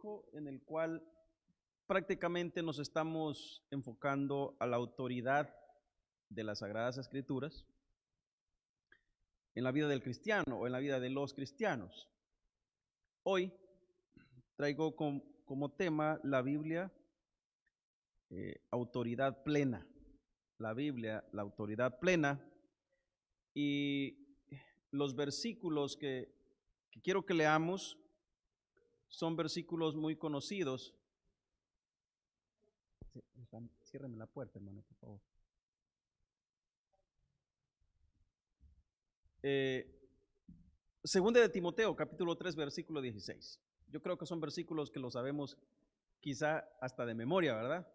bíblico en el cual prácticamente nos estamos enfocando a la autoridad de las Sagradas Escrituras en la vida del cristiano o en la vida de los cristianos. Hoy traigo como tema la Biblia, autoridad plena. La Biblia, la autoridad plena. Y los versículos que quiero que leamos son versículos muy conocidos. Ciérreme la puerta, hermano, por favor. Segunda de Timoteo, capítulo 3, versículo 16. Yo creo que son versículos que los sabemos quizá hasta de memoria, ¿verdad?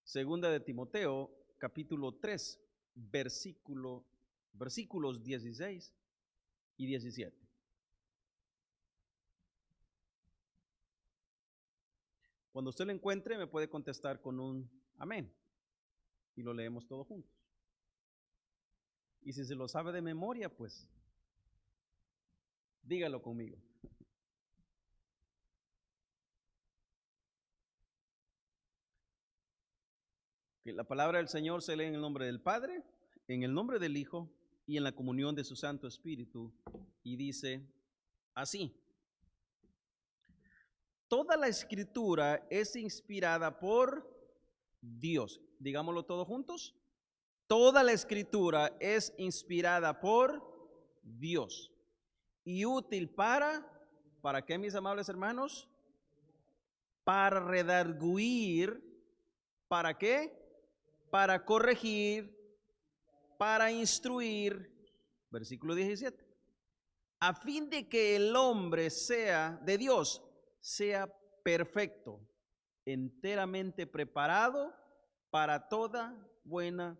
Segunda de Timoteo, capítulo 3, versículos 16 y 17. Cuando usted lo encuentre, me puede contestar con un amén y lo leemos todos juntos. Y si se lo sabe de memoria, pues dígalo conmigo. Que la palabra del Señor se lee en el nombre del Padre, en el nombre del Hijo y en la comunión de su Santo Espíritu, y dice así: toda la Escritura es inspirada por Dios. Digámoslo todos juntos. Toda la Escritura es inspirada por Dios y útil ¿para qué, mis amables hermanos? Para redarguir, ¿para qué? Para corregir, para instruir, versículo 17, a fin de que el hombre de Dios sea perfecto, enteramente preparado para toda buena.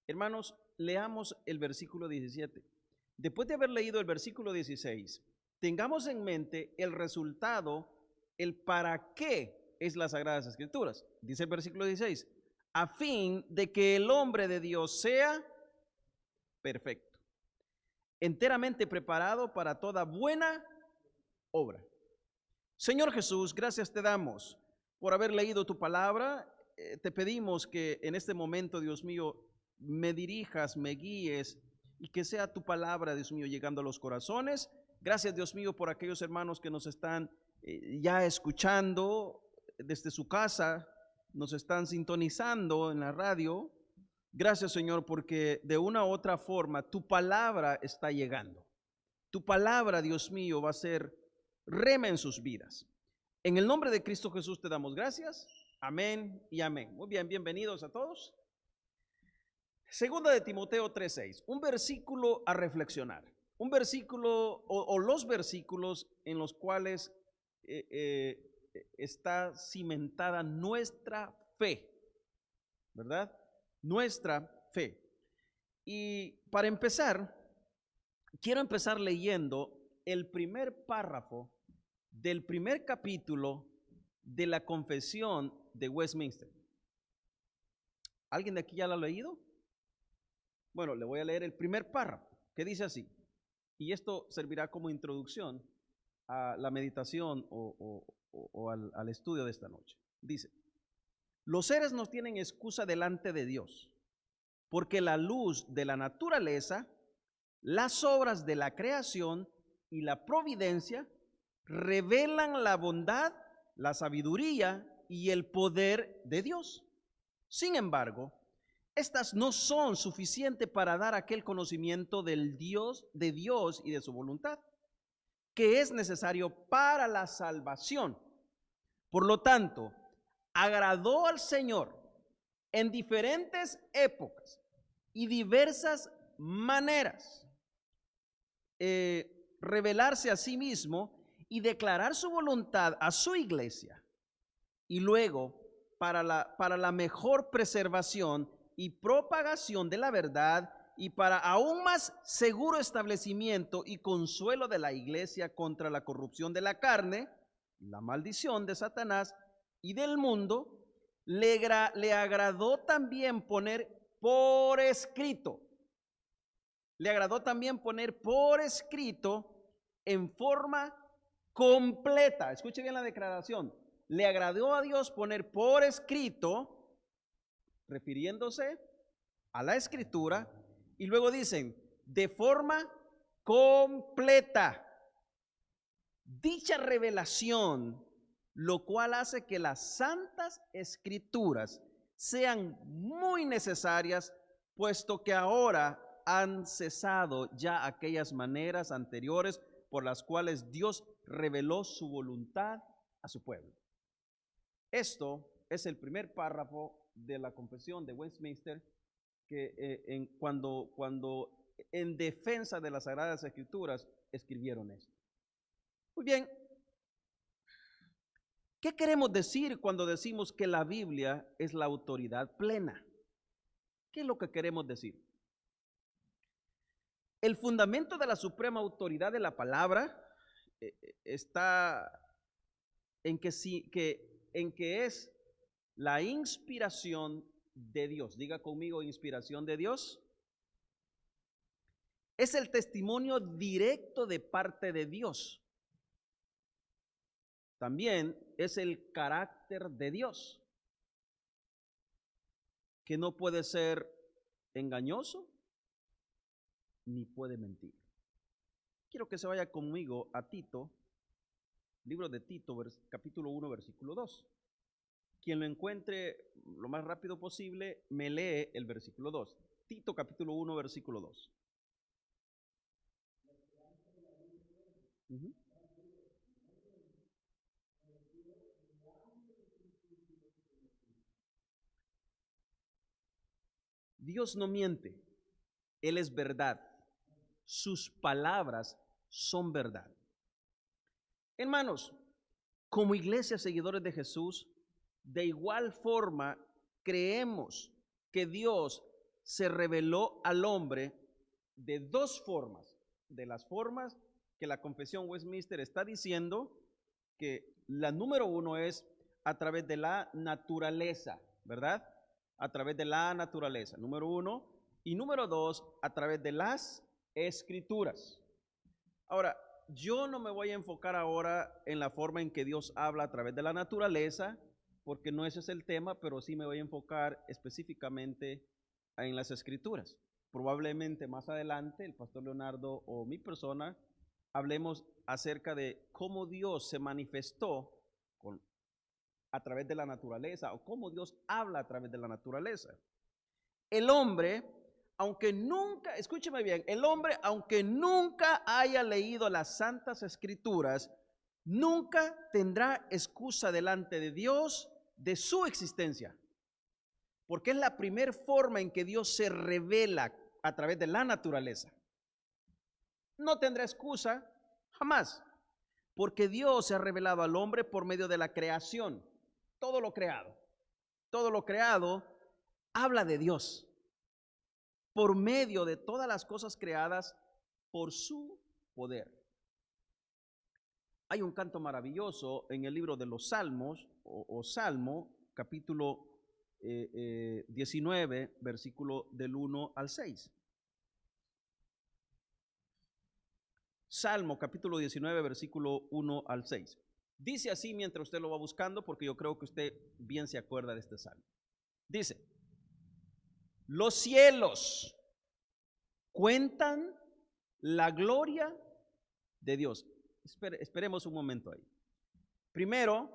Hermanos, leamos el versículo 17. Después de haber leído el versículo 16, tengamos en mente el resultado, el para qué es las Sagradas Escrituras. Dice el versículo 16, a fin de que el hombre de Dios sea perfecto, enteramente preparado para toda buena obra. Señor Jesús, gracias te damos por haber leído tu palabra. Te pedimos que en este momento, Dios mío, me dirijas, me guíes y que sea tu palabra, Dios mío, llegando a los corazones. Gracias, Dios mío, por aquellos hermanos que nos están ya escuchando desde su casa, nos están sintonizando en la radio. Gracias, Señor, porque de una u otra forma tu palabra está llegando. Tu palabra, Dios mío, va a ser rema en sus vidas. En el nombre de Cristo Jesús te damos gracias. Amén y amén. Muy bien, bienvenidos a todos. Segunda de Timoteo 3:6, un versículo a reflexionar. Un versículo o los versículos en los cuales está cimentada nuestra fe, ¿verdad? Nuestra fe. Y para empezar, quiero empezar leyendo el primer párrafo del primer capítulo de la Confesión de Westminster. ¿Alguien de aquí ya lo ha leído? Bueno, le voy a leer el primer párrafo, que dice así, y esto servirá como introducción a la meditación o al estudio de esta noche. Dice: los seres no tienen excusa delante de Dios, porque la luz de la naturaleza, las obras de la creación y la providencia revelan la bondad, la sabiduría y el poder de Dios. Sin embargo, estas no son suficientes para dar aquel conocimiento de Dios y de su voluntad, que es necesario para la salvación. Por lo tanto, agradó al Señor en diferentes épocas y diversas maneras revelarse a sí mismo y declarar su voluntad a su iglesia, y luego para la mejor preservación y propagación de la verdad y para aún más seguro establecimiento y consuelo de la iglesia contra la corrupción de la carne, la maldición de Satanás y del mundo, le agradó también poner por escrito. Le agradó también poner por escrito en forma completa. Escuche bien la declaración. Le agradó a Dios poner por escrito, refiriéndose a la escritura, y luego dicen, de forma completa. Dicha revelación, lo cual hace que las santas escrituras sean muy necesarias, puesto que ahora han cesado ya aquellas maneras anteriores por las cuales Dios reveló su voluntad a su pueblo. Esto es el primer párrafo de la Confesión de Westminster, que cuando en defensa de las Sagradas Escrituras escribieron esto. Muy bien, ¿qué queremos decir cuando decimos que la Biblia es la autoridad plena? ¿Qué es lo que queremos decir? El fundamento de la suprema autoridad de la palabra está en que es la inspiración de Dios. Diga conmigo, inspiración de Dios. Es el testimonio directo de parte de Dios. También es el carácter de Dios, que no puede ser engañoso ni puede mentir. Quiero que se vaya conmigo a Tito, libro de Tito, capítulo 1, versículo 2. Quien lo encuentre lo más rápido posible, me lee el versículo 2. Tito, capítulo 1, versículo 2. Dios no miente, Él es verdad. Sus palabras son verdad. Hermanos, como iglesia seguidores de Jesús, de igual forma creemos que Dios se reveló al hombre de dos formas, de las formas que la Confesión Westminster está diciendo, que la número uno es a través de la naturaleza, ¿verdad? A través de la naturaleza, número uno. Y número dos, a través de las escrituras. Ahora, yo no me voy a enfocar ahora en la forma en que Dios habla a través de la naturaleza, porque no ese es el tema, pero sí me voy a enfocar específicamente en las escrituras. Probablemente más adelante el pastor Leonardo o mi persona hablemos acerca de cómo Dios se manifestó a través de la naturaleza, o cómo Dios habla a través de la naturaleza. El hombre, aunque nunca, escúcheme bien, el hombre, aunque nunca haya leído las santas escrituras, nunca tendrá excusa delante de Dios de su existencia, porque es la primera forma en que Dios se revela a través de la naturaleza. No tendrá excusa jamás, porque Dios se ha revelado al hombre por medio de la creación. Todo lo creado habla de Dios por medio de todas las cosas creadas por su poder. Hay un canto maravilloso en el libro de los Salmos, o Salmo, capítulo 19, versículo del 1 al 6. Salmo, capítulo 19, versículo 1 al 6. Dice así mientras usted lo va buscando, porque yo creo que usted bien se acuerda de este salmo. Dice: los cielos cuentan la gloria de Dios. Esperemos un momento ahí. Primero,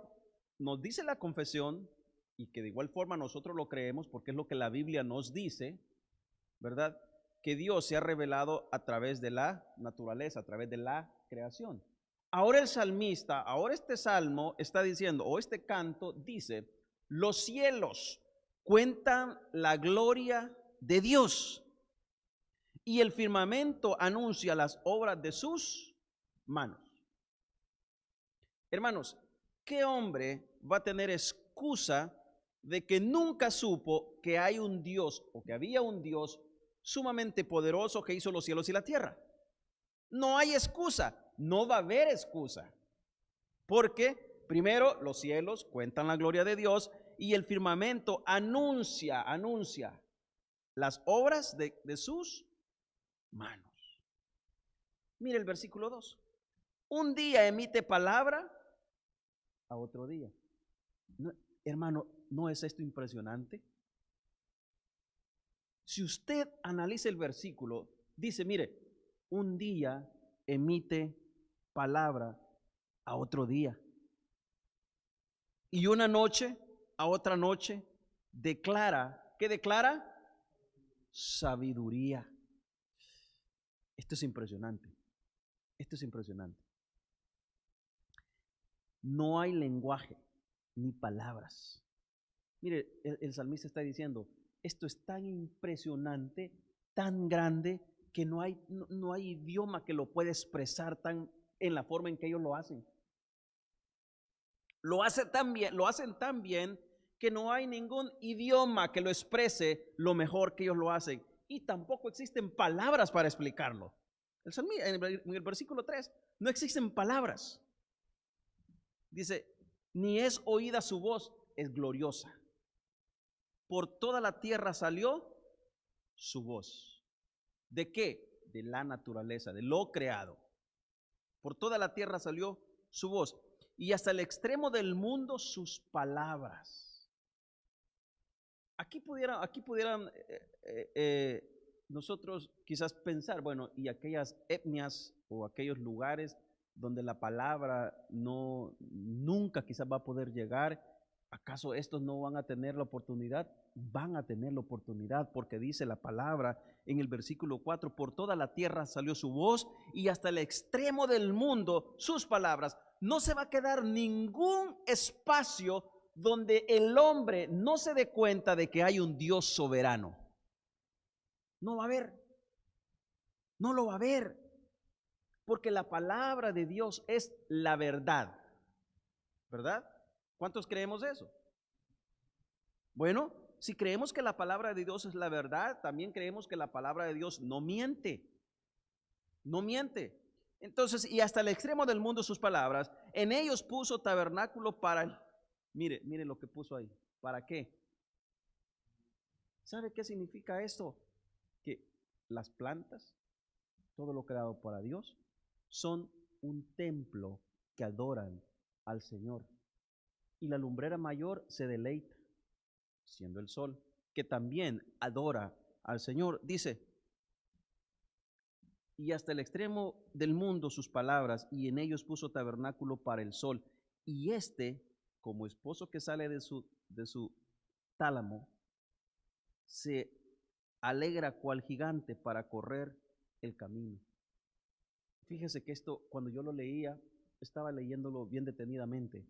nos dice la confesión, y que de igual forma nosotros lo creemos, porque es lo que la Biblia nos dice, ¿verdad? Que Dios se ha revelado a través de la naturaleza, a través de la creación. Ahora el salmista, ahora este salmo está diciendo, o este canto dice: los cielos cuentan la gloria de Dios, y el firmamento anuncia las obras de sus manos. Hermanos, ¿qué hombre va a tener excusa de que nunca supo que hay un Dios, o que había un Dios sumamente poderoso que hizo los cielos y la tierra? No hay excusa, no va a haber excusa, porque primero los cielos cuentan la gloria de Dios y el firmamento anuncia las obras de sus manos. Mire el versículo 2. Un día emite palabra a otro día. No, hermano, ¿no es esto impresionante? Si usted analiza el versículo, dice, mire, un día emite palabra a otro día. Y una noche a otra noche declara, ¿qué declara? Sabiduría. Esto es impresionante. Esto es impresionante. No hay lenguaje ni palabras. Mire, el salmista está diciendo, esto es tan impresionante, tan grande, que no hay idioma que lo pueda expresar en la forma en que ellos lo hacen. Lo hacen tan bien que no hay ningún idioma que lo exprese lo mejor que ellos lo hacen. Y tampoco existen palabras para explicarlo. En el versículo 3, no existen palabras. Dice, ni es oída su voz, es gloriosa. Por toda la tierra salió su voz. ¿De qué? De la naturaleza, de lo creado. Por toda la tierra salió su voz. Y hasta el extremo del mundo sus palabras. Aquí pudieran nosotros quizás pensar, bueno, y aquellas etnias o aquellos lugares donde la palabra nunca quizás va a poder llegar, ¿acaso estos no van a tener la oportunidad? Van a tener la oportunidad, porque dice la palabra en el versículo 4, por toda la tierra salió su voz y hasta el extremo del mundo sus palabras. No se va a quedar ningún espacio donde el hombre no se dé cuenta de que hay un Dios soberano. No va a haber, no lo va a haber, porque la palabra de Dios es la verdad, ¿verdad? ¿Cuántos creemos eso? Bueno, si creemos que la palabra de Dios es la verdad, también creemos que la palabra de Dios no miente, no miente. Entonces, y hasta el extremo del mundo sus palabras, en ellos puso tabernáculo para mire lo que puso ahí. ¿Para qué? ¿Sabe qué significa esto? Que las plantas, todo lo creado para Dios, son un templo que adoran al Señor. Y la lumbrera mayor se deleita, siendo el sol, que también adora al Señor. Dice, y hasta el extremo del mundo sus palabras, y en ellos puso tabernáculo para el sol. Y como esposo que sale de su tálamo, se alegra cual gigante para correr el camino. Fíjese que esto, cuando yo lo leía, estaba leyéndolo bien detenidamente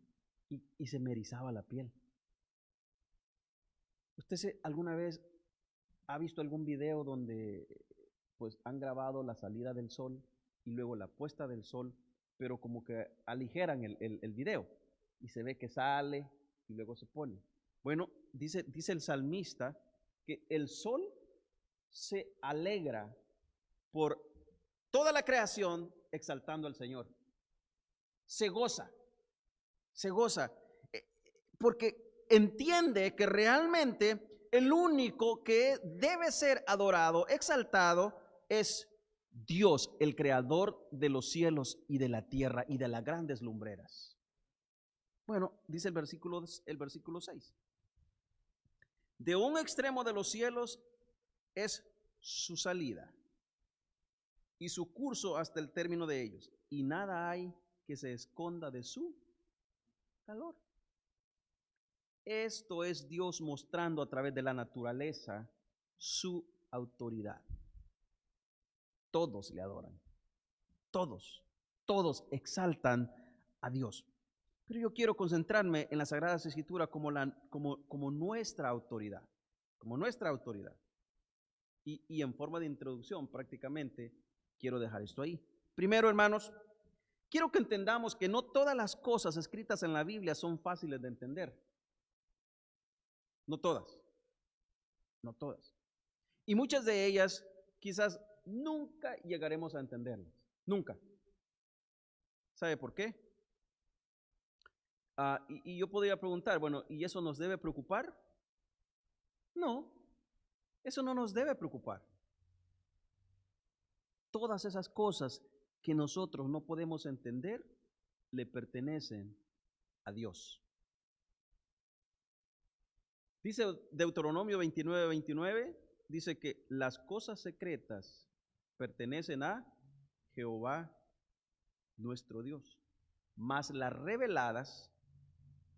y se me erizaba la piel. ¿Usted alguna vez ha visto algún video donde pues han grabado la salida del sol y luego la puesta del sol, pero como que aligeran el video y se ve que sale y luego se pone? Bueno, dice el salmista que el sol se alegra por toda la creación exaltando al Señor. Se goza, porque entiende que realmente el único que debe ser adorado, exaltado, es Dios, el creador de los cielos y de la tierra y de las grandes lumbreras. Bueno, dice el versículo 6. De un extremo de los cielos es su salida y su curso hasta el término de ellos, y nada hay que se esconda de su calor. Esto es Dios mostrando a través de la naturaleza su autoridad. Todos le adoran, todos exaltan a Dios. Pero yo quiero concentrarme en las Sagradas Escrituras como nuestra autoridad, Y en forma de introducción prácticamente quiero dejar esto ahí. Primero, hermanos, quiero que entendamos que no todas las cosas escritas en la Biblia son fáciles de entender. No todas. Y muchas de ellas quizás nunca llegaremos a entenderlas. Nunca. ¿Sabe por qué? Y yo podría preguntar, bueno, ¿y eso nos debe preocupar? No, eso no nos debe preocupar. Todas esas cosas que nosotros no podemos entender le pertenecen a Dios. Dice Deuteronomio 29:29, dice que las cosas secretas pertenecen a Jehová nuestro Dios, mas las reveladas,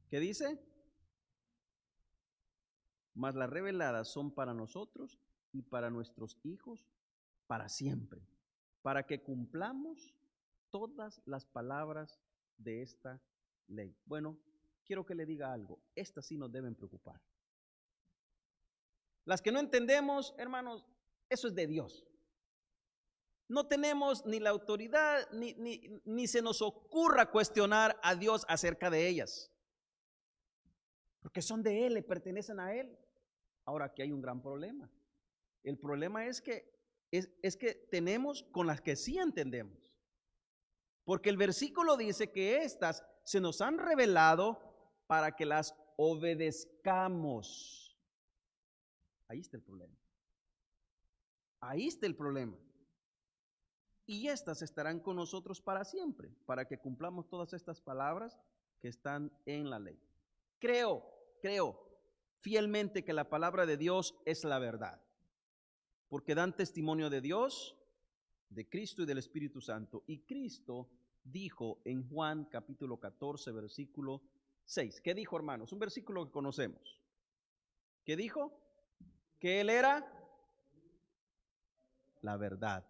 ¿qué dice? Mas las reveladas son para nosotros y para nuestros hijos para siempre, para que cumplamos todas las palabras de esta ley. Bueno, quiero que le diga algo, estas sí nos deben preocupar. Las que no entendemos, hermanos, eso es de Dios. No tenemos ni la autoridad, ni se nos ocurra cuestionar a Dios acerca de ellas, porque son de Él, le pertenecen a Él. Ahora, aquí hay un gran problema. El problema es que tenemos con las que sí entendemos, porque el versículo dice que estas se nos han revelado para que las obedezcamos. Ahí está el problema. Ahí está el problema. Y estas estarán con nosotros para siempre, para que cumplamos todas estas palabras que están en la ley. Creo fielmente que la palabra de Dios es la verdad, porque dan testimonio de Dios, de Cristo y del Espíritu Santo. Y Cristo dijo en Juan capítulo 14, versículo 6. ¿Qué dijo, hermanos? Un versículo que conocemos. ¿Qué dijo? Que Él era la verdad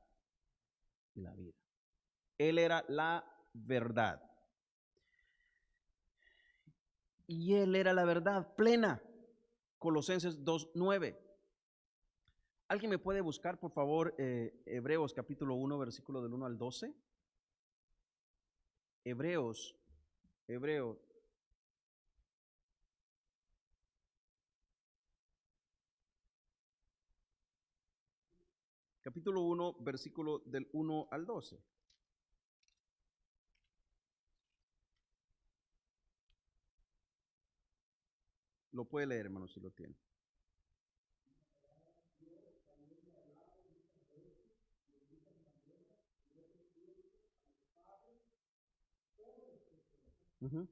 y la vida. Él era la verdad. Y Él era la verdad plena. Colosenses 2:9. ¿Alguien me puede buscar, por favor, Hebreos capítulo 1, versículo del 1 al 12? Hebreos. Capítulo 1, versículo del 1 al 12. Lo puede leer, hermano, si lo tiene. Uh-huh.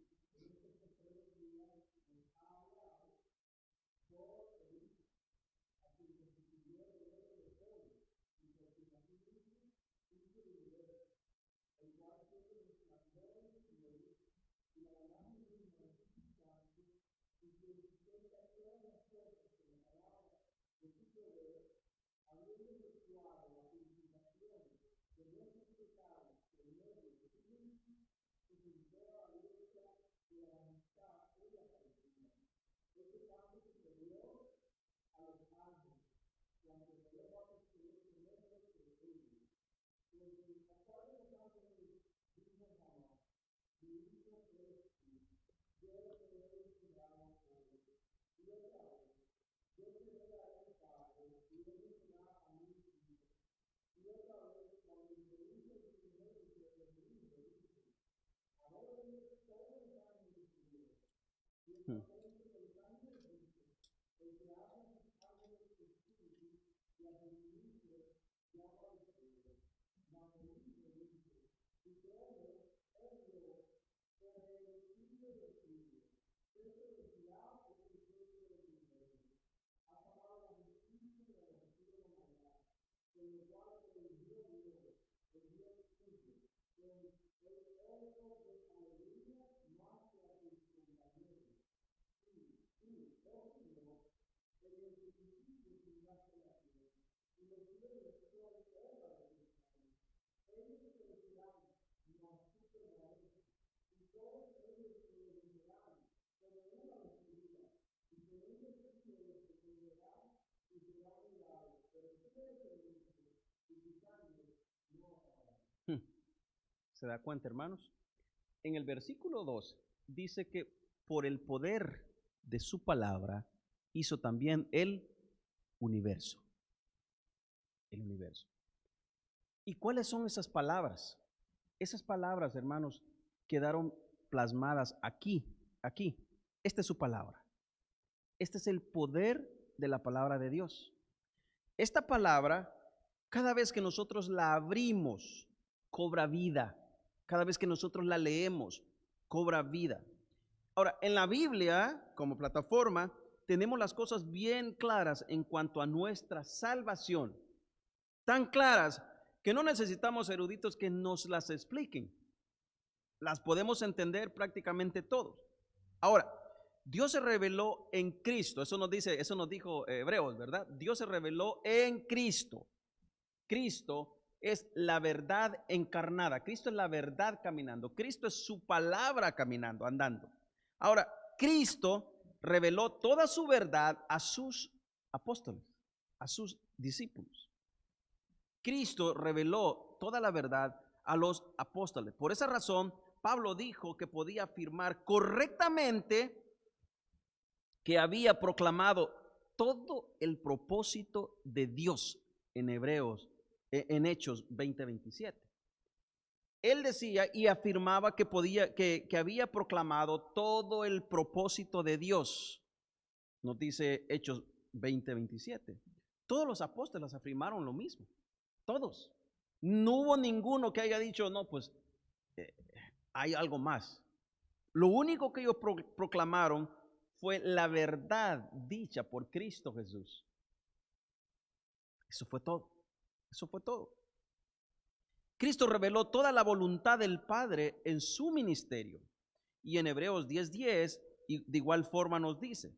¿Se da cuenta, hermanos? En el versículo 2 dice que por el poder de su palabra hizo también el universo. El universo. ¿Y cuáles son esas palabras? Esas palabras, hermanos, quedaron plasmadas aquí. Esta es su palabra. Este es el poder de la palabra de Dios. Esta palabra, cada vez que nosotros la abrimos cobra vida. Cada vez que nosotros la leemos, cobra vida. Ahora, en la Biblia, como plataforma, tenemos las cosas bien claras en cuanto a nuestra salvación. Tan claras que no necesitamos eruditos que nos las expliquen. Las podemos entender prácticamente todos. Ahora, Dios se reveló en Cristo. Eso nos dijo Hebreos, ¿verdad? Dios se reveló en Cristo. Cristo es la verdad encarnada. Cristo es la verdad caminando. Cristo es su palabra caminando, andando. Ahora, Cristo reveló toda su verdad a sus apóstoles, a sus discípulos. Cristo reveló toda la verdad a los apóstoles. Por esa razón, Pablo dijo que podía afirmar correctamente que había proclamado todo el propósito de Dios en Hechos 20:27. Él decía y afirmaba que había proclamado todo el propósito de Dios. Nos dice Hechos 20:27. Todos los apóstoles afirmaron lo mismo. Todos. No hubo ninguno que haya dicho, no, pues hay algo más. Lo único que ellos proclamaron fue la verdad dicha por Cristo Jesús. Eso fue todo. Eso fue todo. Cristo reveló toda la voluntad del Padre en su ministerio. Y en Hebreos 10:10, de igual forma nos dice,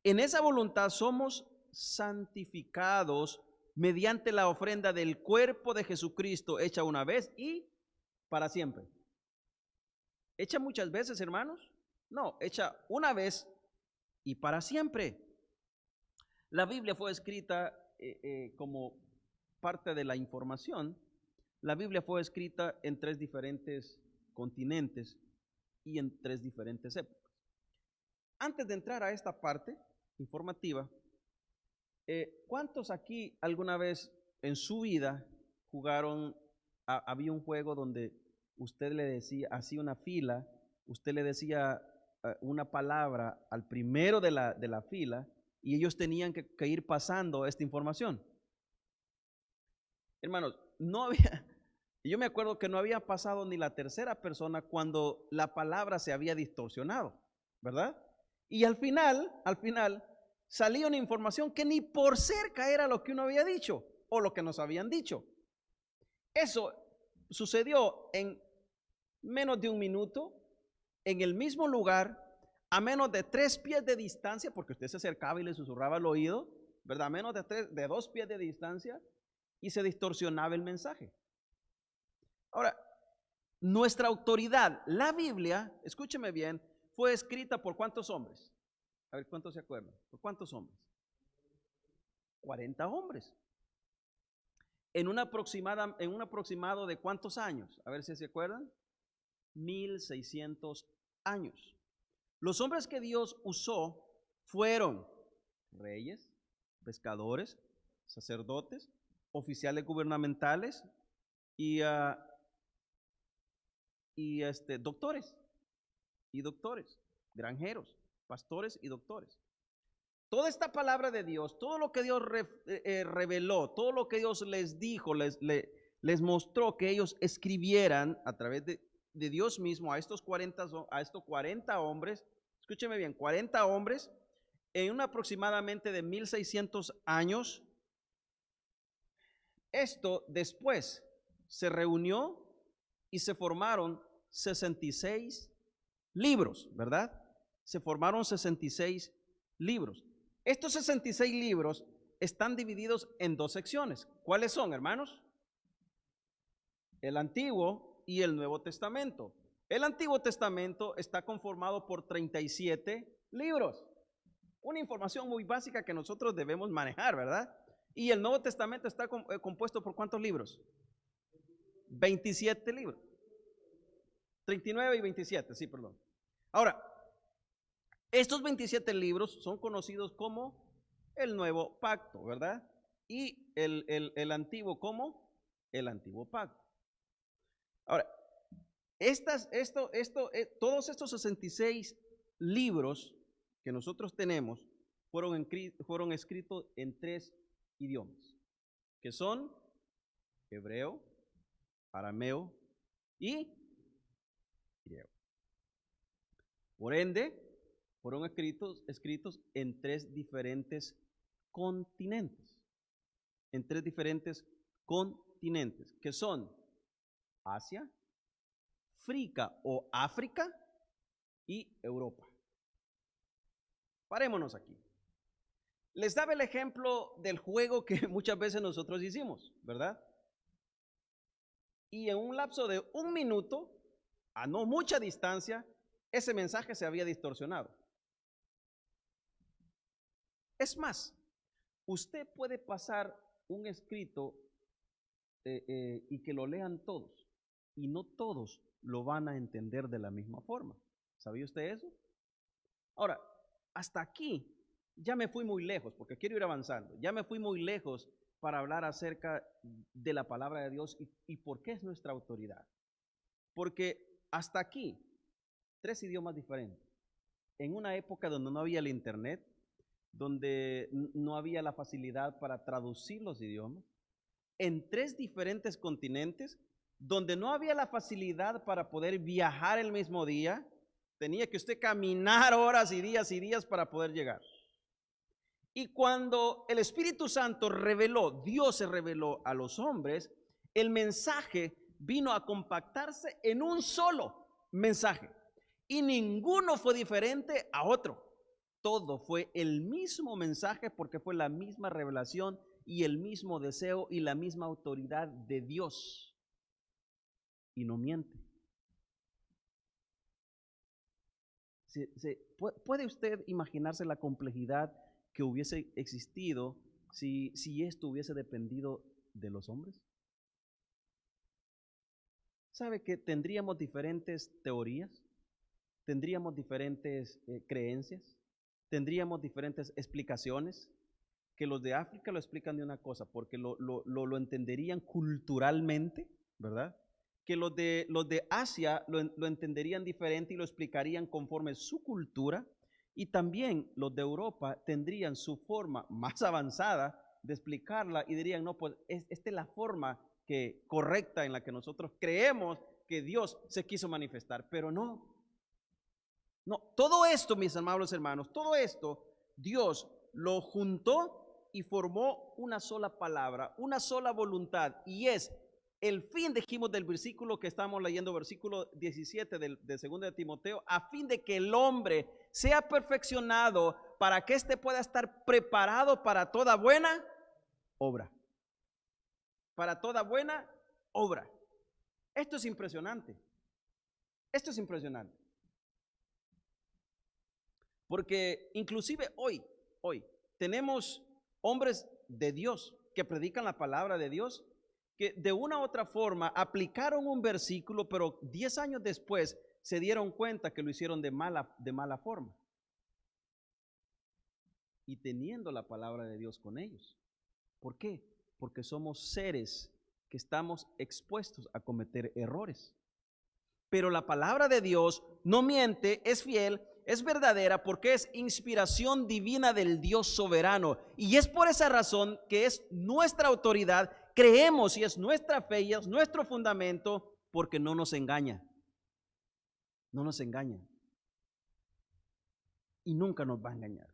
en esa voluntad somos santificados mediante la ofrenda del cuerpo de Jesucristo, hecha una vez y para siempre. ¿Hecha muchas veces, hermanos? No, hecha una vez y para siempre. La Biblia fue escrita como parte de la información. La Biblia fue escrita en 3 diferentes continentes y en 3 diferentes épocas. Antes de entrar a esta parte informativa, ¿cuántos aquí alguna vez en su vida jugaron, había un juego donde usted le decía, hacía una fila, usted le decía una palabra al primero de la fila y ellos tenían que ir pasando esta información? Hermanos, yo me acuerdo que no había pasado ni la tercera persona cuando la palabra se había distorsionado, ¿verdad? Y al final salía una información que ni por cerca era lo que uno había dicho o lo que nos habían dicho. Eso sucedió en menos de un minuto, en el mismo lugar, a menos de 3 pies de distancia, porque usted se acercaba y le susurraba al oído, ¿verdad? A menos de 2 pies de distancia, y se distorsionaba el mensaje. Ahora, nuestra autoridad, la Biblia, escúcheme bien, fue escrita por ¿cuántos hombres? A ver, ¿cuántos se acuerdan? ¿Por cuántos hombres? 40 hombres. En un aproximado de ¿cuántos años? A ver si se acuerdan. 1600 años. Los hombres que Dios usó fueron reyes, pescadores, sacerdotes, oficiales gubernamentales y doctores, granjeros, pastores y doctores. Toda esta palabra de Dios, todo lo que Dios reveló, todo lo que Dios les dijo, les mostró que ellos escribieran a través de Dios mismo a estos 40 hombres, escúcheme bien, 40 hombres en un aproximadamente de 1600 años. Esto después se reunió y se formaron 66 libros, ¿verdad? Se formaron 66 libros. Estos 66 libros están divididos en 2 secciones. ¿Cuáles son, hermanos? El Antiguo y el Nuevo Testamento. El Antiguo Testamento está conformado por 37 libros. Una información muy básica que nosotros debemos manejar, ¿verdad? Y el Nuevo Testamento está compuesto por ¿cuántos libros? 27 libros. 39 y 27, sí, perdón. Ahora, estos 27 libros son conocidos como el Nuevo Pacto, ¿verdad? Y el Antiguo como el Antiguo Pacto. Ahora, todos estos 66 libros que nosotros tenemos fueron escritos en 3 idiomas, que son hebreo, arameo y griego. Por ende, fueron escritos en 3 diferentes continentes. En 3 diferentes continentes, que son Asia, África o África y Europa. Parémonos aquí. Les daba el ejemplo del juego que muchas veces nosotros hicimos, ¿verdad? Y en un lapso de 1 minuto, a no mucha distancia, ese mensaje se había distorsionado. Es más, usted puede pasar un escrito y que lo lean todos, y no todos lo van a entender de la misma forma. ¿Sabía usted eso? Ahora, hasta aquí ya me fui muy lejos, porque quiero ir avanzando. Ya me fui muy lejos para hablar acerca de la palabra de Dios y por qué es nuestra autoridad. Porque hasta aquí, 3 idiomas diferentes. En una época donde no había el internet, donde no había la facilidad para traducir los idiomas, en 3 diferentes continentes, donde no había la facilidad para poder viajar el mismo día, tenía que usted caminar horas y días para poder llegar. Y cuando el Espíritu Santo reveló, Dios se reveló a los hombres, el mensaje vino a compactarse en un solo mensaje. Y ninguno fue diferente a otro. Todo fue el mismo mensaje porque fue la misma revelación y el mismo deseo y la misma autoridad de Dios. Y no miente. ¿Puede usted imaginarse la complejidad que hubiese existido si esto hubiese dependido de los hombres? ¿Sabe que tendríamos diferentes teorías? ¿Tendríamos diferentes creencias? ¿Tendríamos diferentes explicaciones? Que los de África lo explican de una cosa, porque lo entenderían culturalmente, ¿verdad? Que los de Asia lo entenderían diferente y lo explicarían conforme su cultura, y también los de Europa tendrían su forma más avanzada de explicarla y dirían, no, pues esta es la forma correcta en la que nosotros creemos que Dios se quiso manifestar, pero no. No, todo esto, mis amables hermanos, todo esto Dios lo juntó y formó una sola palabra, una sola voluntad, y es el fin, dijimos del versículo que estamos leyendo, versículo 17 de 2 de Timoteo, a fin de que el hombre sea perfeccionado para que éste pueda estar preparado para toda buena obra. Para toda buena obra. Esto es impresionante. Esto es impresionante. Porque inclusive hoy tenemos hombres de Dios que predican la palabra de Dios, que de una u otra forma aplicaron un versículo, pero 10 años después se dieron cuenta que lo hicieron de mala forma. Y teniendo la palabra de Dios con ellos. ¿Por qué? Porque somos seres que estamos expuestos a cometer errores. Pero la palabra de Dios no miente, es fiel, es verdadera, porque es inspiración divina del Dios soberano. Y es por esa razón que es nuestra autoridad, creemos y es nuestra fe y es nuestro fundamento, porque no nos engaña. No nos engaña. Y nunca nos va a engañar.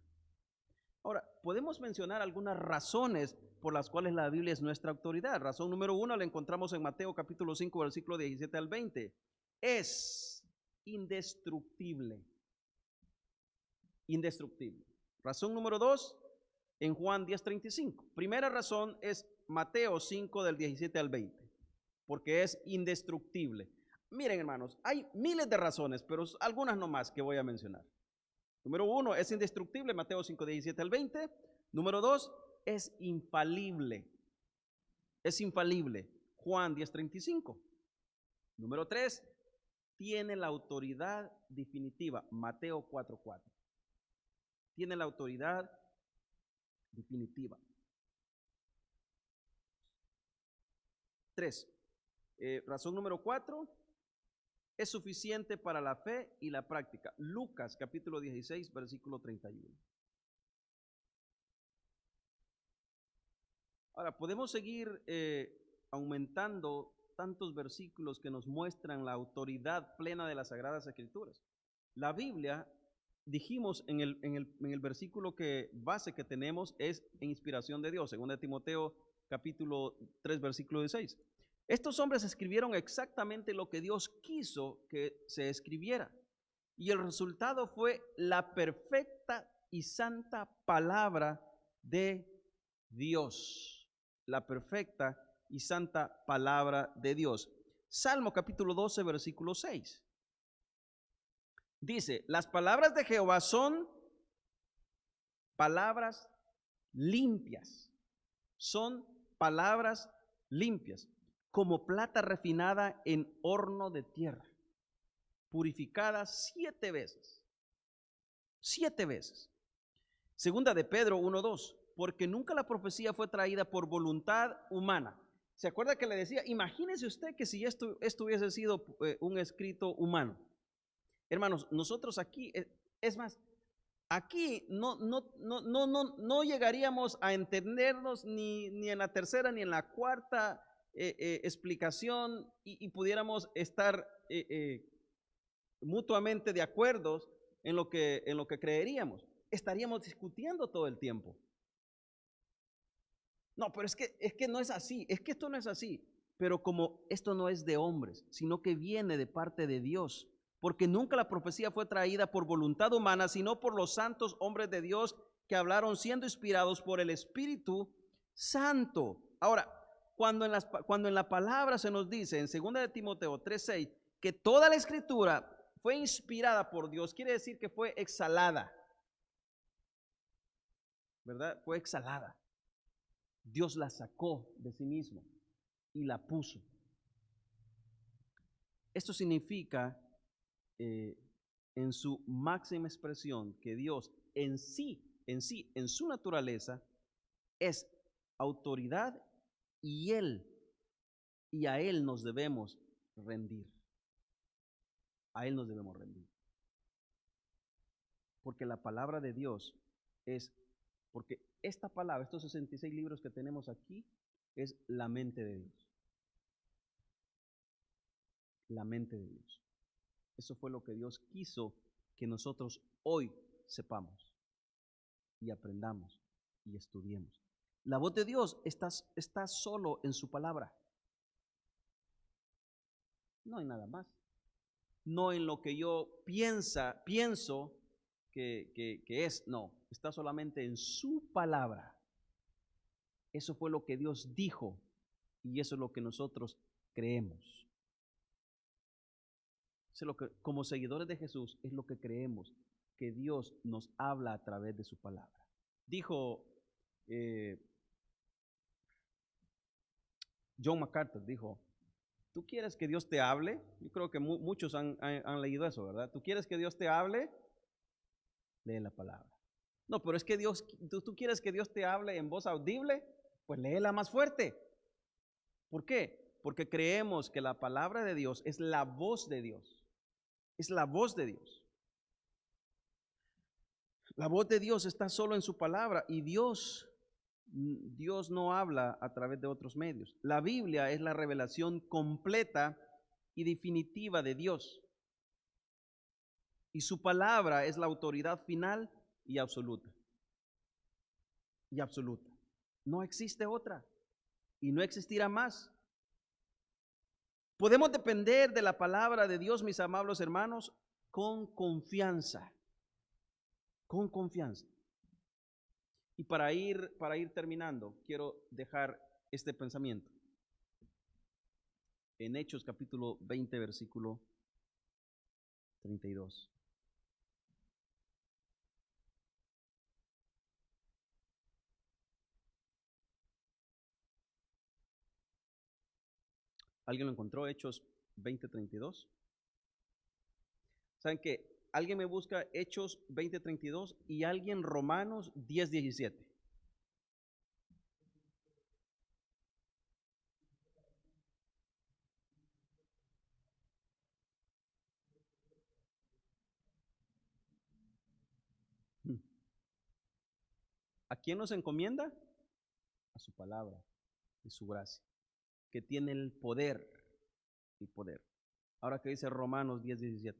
Ahora, podemos mencionar algunas razones por las cuales la Biblia es nuestra autoridad. Razón número 1 la encontramos en Mateo capítulo 5, versículo 17 al 20. Es indestructible. Indestructible. Razón número 2 en Juan 10:35. Primera razón es Mateo 5 del 17 al 20, porque es indestructible. Miren, hermanos, hay miles de razones, pero algunas nomás que voy a mencionar. Número 1, es indestructible, Mateo 5, 17 al 20. Número 2, es infalible. Es infalible, Juan 10:35. Número 3, tiene la autoridad definitiva, Mateo 4:4. Tiene la autoridad definitiva. 3, razón número 4, es suficiente para la fe y la práctica. Lucas capítulo 16, versículo 31. Ahora, podemos seguir aumentando tantos versículos que nos muestran la autoridad plena de las Sagradas Escrituras. La Biblia, dijimos en el versículo base que tenemos, es inspiración de Dios, 2 Timoteo capítulo 3, versículo 16. Estos hombres escribieron exactamente lo que Dios quiso que se escribiera. Y el resultado fue la perfecta y santa palabra de Dios. La perfecta y santa palabra de Dios. Salmo capítulo 12, versículo 6. Dice, las palabras de Jehová son palabras limpias. Son palabras limpias, como plata refinada en horno de tierra, purificada 7 veces. 7 veces. Segunda de Pedro 1:2, porque nunca la profecía fue traída por voluntad humana. ¿Se acuerda que le decía? Imagínese usted que si esto hubiese sido un escrito humano. Hermanos, nosotros aquí, es más, aquí no llegaríamos a entendernos ni en la tercera ni en la cuarta explicación y pudiéramos estar mutuamente de acuerdo en lo que creeríamos. Estaríamos discutiendo todo el tiempo. No, pero es que no es así, es que esto no es así. Pero como esto no es de hombres, sino que viene de parte de Dios, porque nunca la profecía fue traída por voluntad humana, sino por los santos hombres de Dios que hablaron siendo inspirados por el Espíritu Santo. Ahora, cuando en la palabra se nos dice en 2 de Timoteo 3:6 que toda la escritura fue inspirada por Dios, quiere decir que fue exhalada, ¿verdad? Fue exhalada. Dios la sacó de sí mismo y la puso. Esto significa en su máxima expresión que Dios en su naturaleza es autoridad y a Él nos debemos rendir. A Él nos debemos rendir. Porque la palabra de Dios porque esta palabra, estos 66 libros que tenemos aquí, es la mente de Dios. La mente de Dios. Eso fue lo que Dios quiso que nosotros hoy sepamos y aprendamos y estudiemos. La voz de Dios está solo en su palabra. No hay nada más. No en lo que yo pienso que es, no, está solamente en su palabra. Eso fue lo que Dios dijo y eso es lo que nosotros creemos. Eso es lo que, como seguidores de Jesús, es lo que creemos, que Dios nos habla a través de su palabra. Dijo John MacArthur, dijo, ¿tú quieres que Dios te hable? Yo creo que muchos han leído eso, ¿verdad? ¿Tú quieres que Dios te hable? Lee la palabra. No, pero es que tú quieres que Dios te hable en voz audible, pues léela más fuerte. ¿Por qué? Porque creemos que la palabra de Dios es la voz de Dios. Es la voz de Dios. La voz de Dios está solo en su palabra y Dios no habla a través de otros medios. La Biblia es la revelación completa y definitiva de Dios. Y su palabra es la autoridad final y absoluta. Y absoluta. No existe otra. Y no existirá más. Podemos depender de la palabra de Dios, mis amables hermanos, con confianza. Con confianza. Y para ir terminando, quiero dejar este pensamiento. En Hechos capítulo 20, versículo 32. ¿Alguien lo encontró? Hechos 20:32. ¿Saben qué? Alguien me busca Hechos 20:32 y alguien Romanos 10:17. ¿A quién nos encomienda? A su palabra y su gracia, que tiene el poder y poder. Ahora que dice Romanos 10:17.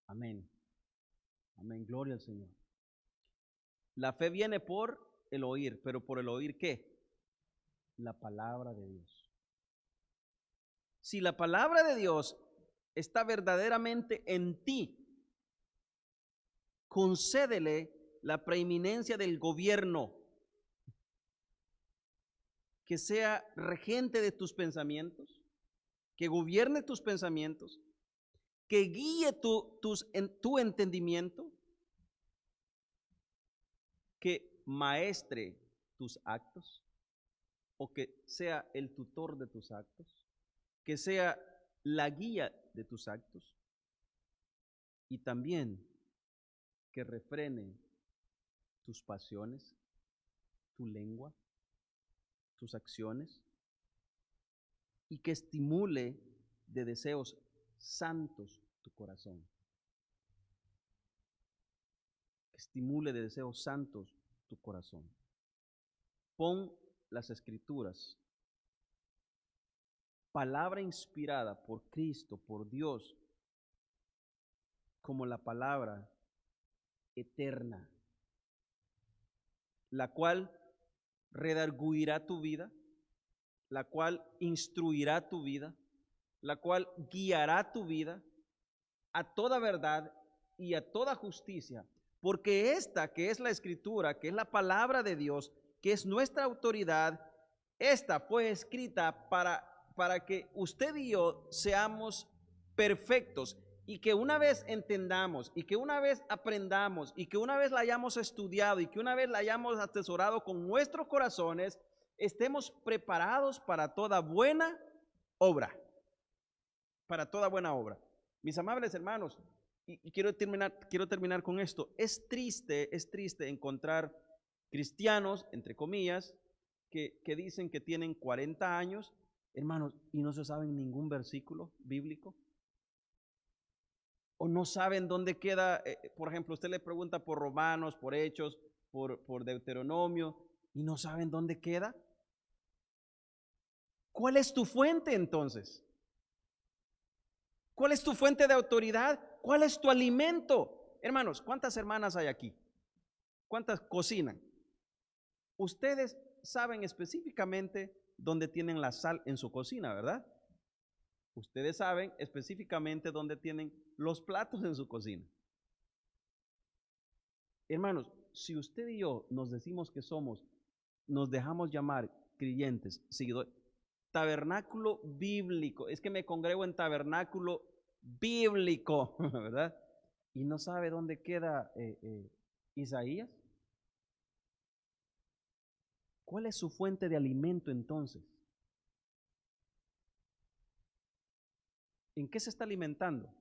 Amén. Amén. Gloria al Señor. La fe viene por el oír, pero por el oír ¿qué? La palabra de Dios. Si la palabra de Dios está verdaderamente en ti, concédele la preeminencia del gobierno, que sea regente de tus pensamientos, que gobierne tus pensamientos, que guíe tu entendimiento, que maestre tus actos, o que sea el tutor de tus actos, que sea la guía de tus actos, y también que refrene tus pasiones, tu lengua, tus acciones, y que estimule de deseos santos tu corazón. Que estimule de deseos santos tu corazón. Pon las Escrituras, palabra inspirada por Cristo, por Dios, como la palabra eterna, la cual redarguirá tu vida, la cual instruirá tu vida, la cual guiará tu vida a toda verdad y a toda justicia, porque esta que es la Escritura, que es la palabra de Dios, que es nuestra autoridad, esta fue escrita para que usted y yo seamos perfectos, y que una vez entendamos, y que una vez aprendamos, y que una vez la hayamos estudiado, y que una vez la hayamos atesorado con nuestros corazones, estemos preparados para toda buena obra. Para toda buena obra. Mis amables hermanos, y quiero terminar con esto. Es triste encontrar cristianos, entre comillas, que dicen que tienen 40 años, hermanos, y no se saben ningún versículo bíblico. O no saben dónde queda, por ejemplo, usted le pregunta por Romanos, por Hechos, por Deuteronomio, y no saben dónde queda. ¿Cuál es tu fuente entonces? ¿Cuál es tu fuente de autoridad? ¿Cuál es tu alimento? Hermanos, ¿cuántas hermanas hay aquí? ¿Cuántas cocinan? Ustedes saben específicamente dónde tienen la sal en su cocina, ¿verdad? Ustedes saben específicamente dónde tienen los platos en su cocina. Hermanos, si usted y yo nos decimos que nos dejamos llamar creyentes, seguidores, tabernáculo bíblico, es que me congrego en tabernáculo bíblico, ¿verdad? Y no sabe dónde queda Isaías. ¿Cuál es su fuente de alimento entonces? ¿En qué se está alimentando?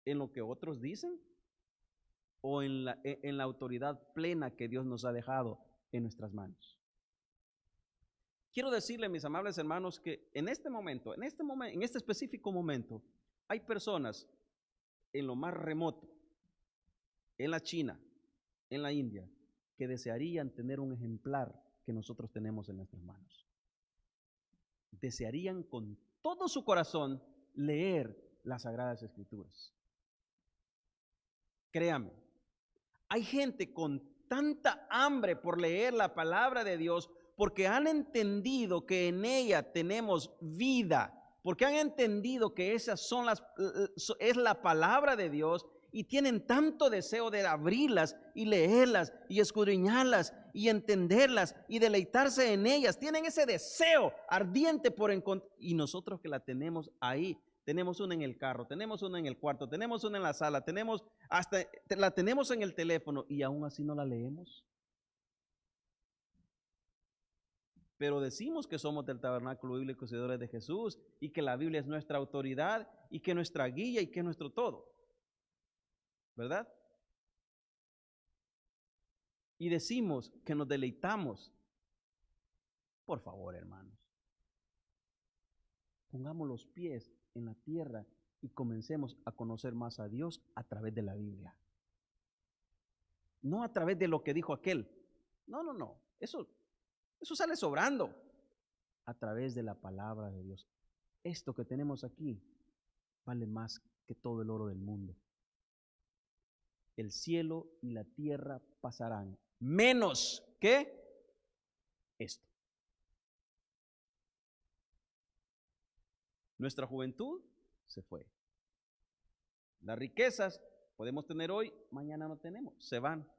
¿En lo que otros dicen? ¿O en la autoridad plena que Dios nos ha dejado en nuestras manos? Quiero decirle, mis amables hermanos, que en este específico momento, hay personas en lo más remoto, en la China, en la India, que desearían tener un ejemplar que nosotros tenemos en nuestras manos. Desearían con todo su corazón leer las Sagradas Escrituras. Créame, hay gente con tanta hambre por leer la palabra de Dios, porque han entendido que en ella tenemos vida, porque han entendido que es la palabra de Dios, y tienen tanto deseo de abrirlas y leerlas y escudriñarlas y entenderlas y deleitarse en ellas. Tienen ese deseo ardiente por encontrar, y nosotros que la tenemos ahí, tenemos una en el carro, tenemos una en el cuarto, tenemos una en la sala, la tenemos en el teléfono, y aún así no la leemos. Pero decimos que somos del tabernáculo bíblico, seguidores de Jesús, y que la Biblia es nuestra autoridad, y que nuestra guía, y que es nuestro todo, ¿verdad? Y decimos que nos deleitamos. Por favor, hermanos, pongamos los pies en la tierra y comencemos a conocer más a Dios a través de la Biblia. No a través de lo que dijo aquel. No. Eso, eso sale sobrando a través de la palabra de Dios. Esto que tenemos aquí vale más que todo el oro del mundo. El cielo y la tierra pasarán, menos que esto. Nuestra juventud se fue. Las riquezas podemos tener hoy, mañana no tenemos, se van.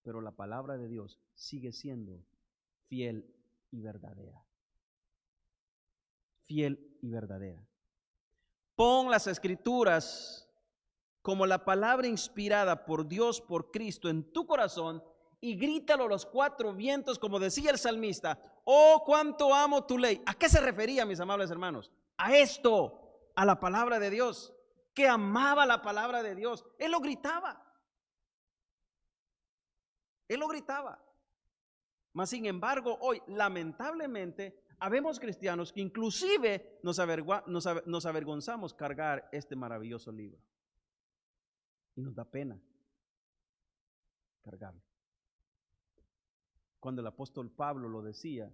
Pero la palabra de Dios sigue siendo fiel y verdadera. Fiel y verdadera. Pon las escrituras como la palabra inspirada por Dios, por Cristo, en tu corazón y grítalo a los cuatro vientos, como decía el salmista: oh, cuánto amo tu ley. ¿A qué se refería, mis amables hermanos? A esto, a la palabra de Dios, que amaba la palabra de Dios. Él lo gritaba. Él lo gritaba. Mas sin embargo, hoy, lamentablemente, habemos cristianos que inclusive nos avergonzamos cargar este maravilloso libro. Y nos da pena cargarlo. Cuando el apóstol Pablo lo decía,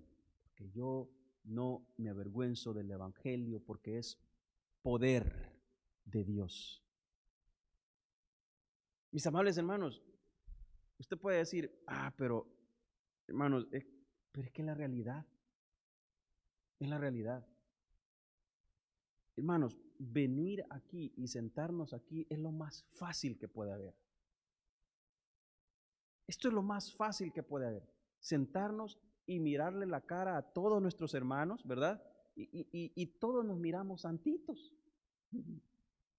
que yo no me avergüenzo del evangelio porque es poder de Dios. Mis amables hermanos, usted puede decir: pero hermanos, pero es que es la realidad. Es la realidad. Hermanos, venir aquí y sentarnos aquí es lo más fácil que puede haber. Esto es lo más fácil que puede haber. Sentarnos y mirarle la cara a todos nuestros hermanos, ¿verdad? Y todos nos miramos santitos.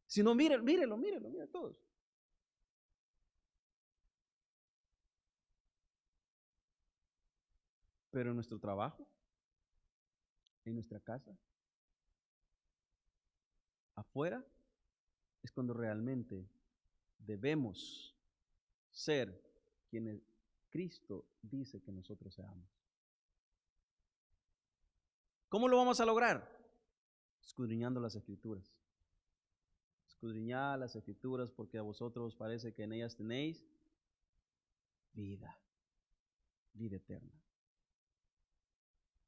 Si no, mírelo todos. Pero en nuestro trabajo, en nuestra casa, afuera, es cuando realmente debemos ser quienes Cristo dice que nosotros seamos. ¿Cómo lo vamos a lograr? Escudriñando las Escrituras. Escudriñad las Escrituras porque a vosotros parece que en ellas tenéis vida, vida eterna.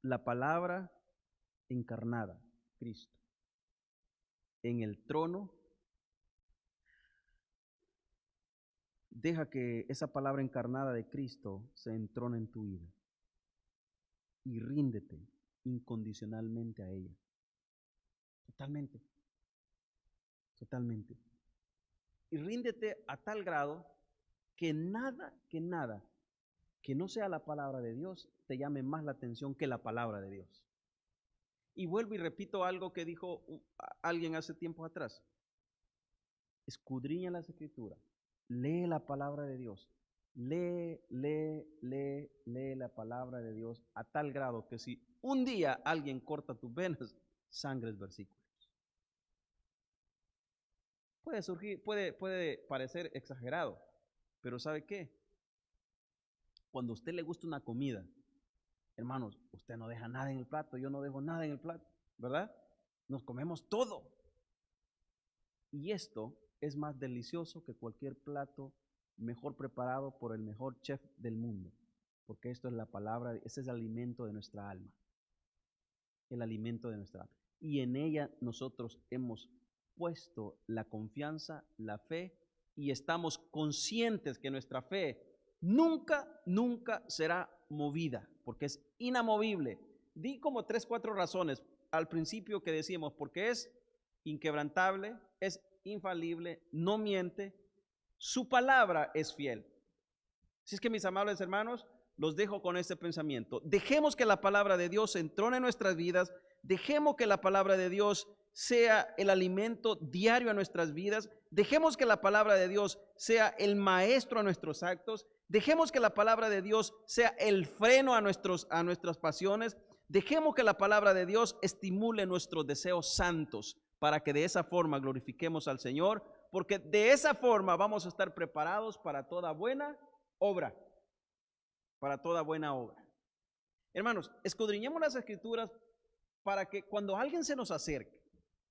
La palabra encarnada, Cristo, en el trono, deja que esa palabra encarnada de Cristo se entrone en tu vida y ríndete incondicionalmente a ella. Totalmente. Totalmente. Y ríndete a tal grado que nada que no sea la palabra de Dios te llame más la atención que la palabra de Dios. Y vuelvo y repito algo que dijo alguien hace tiempo atrás. Escudriña las Escrituras, lee la palabra de Dios, lee la palabra de Dios a tal grado que si un día alguien corta tus venas, sangres versículos. Puede parecer exagerado, pero ¿sabe qué? Cuando a usted le gusta una comida, hermanos, usted no deja nada en el plato, yo no dejo nada en el plato, ¿verdad? Nos comemos todo. Y esto es más delicioso que cualquier plato mejor preparado por el mejor chef del mundo, porque esto es la palabra, ese es el alimento de nuestra alma, el alimento de nuestra alma. Y en ella nosotros hemos puesto la confianza, la fe, y estamos conscientes que nuestra fe nunca será movida, porque es inamovible. Di como 3, 4 razones al principio que decíamos: porque es inquebrantable, es infalible, no miente, su palabra es fiel. Así es que, mis amables hermanos, los dejo con este pensamiento. Dejemos que la palabra de Dios entrone en nuestras vidas, dejemos que la palabra de Dios sea el alimento diario a nuestras vidas, dejemos que la palabra de Dios sea el maestro a nuestros actos, dejemos que la palabra de Dios sea el freno a nuestras pasiones, dejemos que la palabra de Dios estimule nuestros deseos santos, para que de esa forma glorifiquemos al Señor, porque de esa forma vamos a estar preparados para toda buena obra, para toda buena obra. Hermanos, escudriñemos las Escrituras para que cuando alguien se nos acerque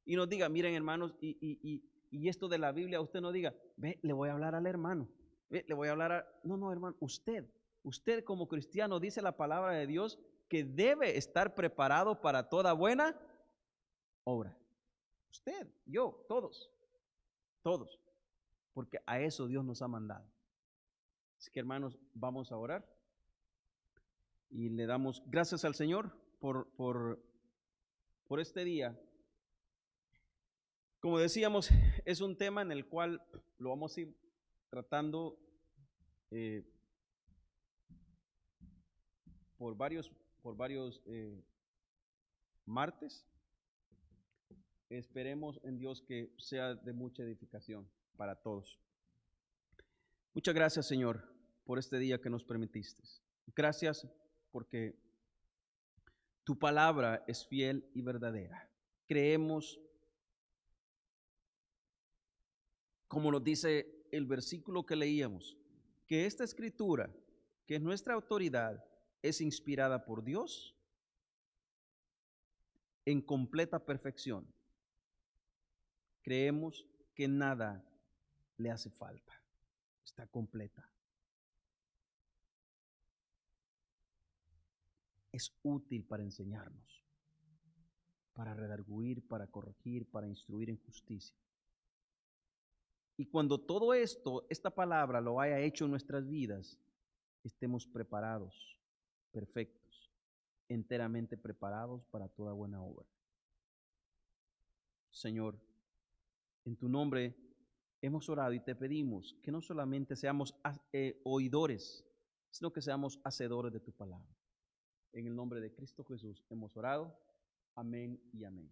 y nos diga: miren, hermanos, y esto de la Biblia, usted no diga: ve, le voy a hablar al hermano, ve, le voy a hablar a... No, hermano, usted Usted como cristiano dice la palabra de Dios que debe estar preparado para toda buena obra. Usted, yo, todos, todos, porque a eso Dios nos ha mandado. Así que hermanos, vamos a orar y le damos gracias al Señor por este día. Como decíamos, es un tema en el cual lo vamos a ir tratando por varios martes. Esperemos en Dios que sea de mucha edificación para todos. Muchas gracias, Señor, por este día que nos permitiste. Gracias porque tu palabra es fiel y verdadera. Creemos, como nos dice el versículo que leíamos, que esta escritura, que es nuestra autoridad, es inspirada por Dios en completa perfección. Creemos que nada le hace falta, está completa. Es útil para enseñarnos, para redarguir, para corregir, para instruir en justicia. Y cuando todo esto, esta palabra lo haya hecho en nuestras vidas, estemos preparados, perfectos, enteramente preparados para toda buena obra. Señor, en tu nombre hemos orado y te pedimos que no solamente seamos oidores, sino que seamos hacedores de tu palabra. En el nombre de Cristo Jesús hemos orado. Amén y amén.